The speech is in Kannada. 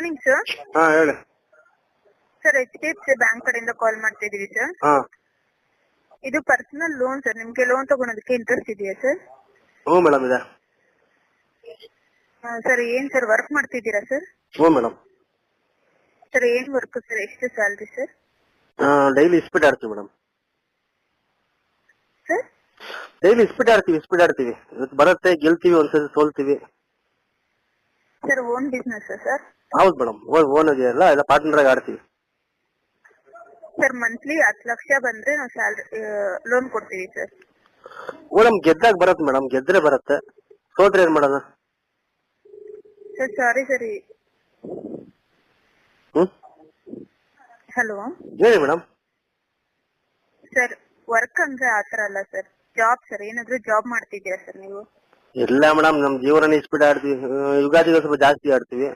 Morning sir. ಹಾ ಹೇಳಿ. ಸರ್ HDFC ಬ್ಯಾಂಕ್ ಕಡೆಯಿಂದ ಕಾಲ್ ಮಾಡ್ತಿದೀವಿ ಸರ್. ಹಾ ಇದು ಪರ್ಸನಲ್ ಲೋನ್ ಸರ್. ನಿಮ್ಗೆ ಲೋನ್ ತಗೊಳೋದಕ್ಕೆ ಇಂಟ್ರೆಸ್ಟ್ ಇದೆಯಾ ಸರ್? ಹ್ಞೂ ಮೇಡಮ್ ಇದೆ. ಸರ್ ಏನ್ ಸರ್ ವರ್ಕ್ ಮಾಡ್ತಿದ್ದೀರಾ ಸರ್? ಹ್ಞೂ ಮೇಡಮ್. ಸರ್ ಏನ್ ವರ್ಕ್ ಸರ್? ಎಷ್ಟು ಸ್ಯಾಲ್ರಿ ಸರ್? ಡೈಲಿ ಸ್ಪೀಡ್ ಆಡ್ತೀವಿ ಮೇಡಮ್. ಸರ್ ಡೈಲಿ ಸ್ಪೀಡ್ ಆಡ್ತೀವಿ ಇವತ್ತು ಬರುತ್ತೆ, ಗೆಲ್ತೀವಿ, ಒಂದ್ಸರಿ ಸೋಲ್ತೀವಿ. Sir own business sir? ಹೌದು ಮೇಡಮ್, ಓನ್ ಇದೆಯಲ್ಲ, ಎಲ್ಲ ಪಾರ್ಟ್ನರ್ ಆಗಿ ಆಡ್ತೀವಿ. ಸರ್ ಮಂತ್ಲಿ 10 ಲಕ್ಷ ಬಂದ್ರೆ ನಾವು ಸ್ಯಾಲ್ರಿ ಲೋನ್ ಕೊಡ್ತೀವಿ ಸರ್. ಮೇಡಮ್ ಗೆದ್ದಾಗ ಬರುತ್ತೆ ಮೇಡಮ್, ಗೆದ್ರೆ ಬರುತ್ತೆ, ಸೋತ್ರೆ ಏನ್ ಮಾಡೋಣ? ಸರ್ ಸಾರಿ ಸರಿ. ಹಲೋ ಹೇಳಿ ಮೇಡಮ್. ಸರ್ ವರ್ಕ್ ಅಂದ್ರೆ ಆತರ ಅಲ್ಲ ಸರ್, ಜಾಬ್ ಸರ್. ಏನಾದ್ರು ಜಾಬ್ ಮಾಡ್ತಿದ್ದೀರಾ ಸರ್ ನೀವು? ಇಲ್ಲ ಮೇಡಮ್, ನಮ್ ಜೀವನ ಸ್ಪೀಡ್ ಆಡ್ತೀವಿ. ಯುಗಾದಿಗೆ ಸ್ವಲ್ಪ ಜಾಸ್ತಿ ಆಡ್ತೀವಿ.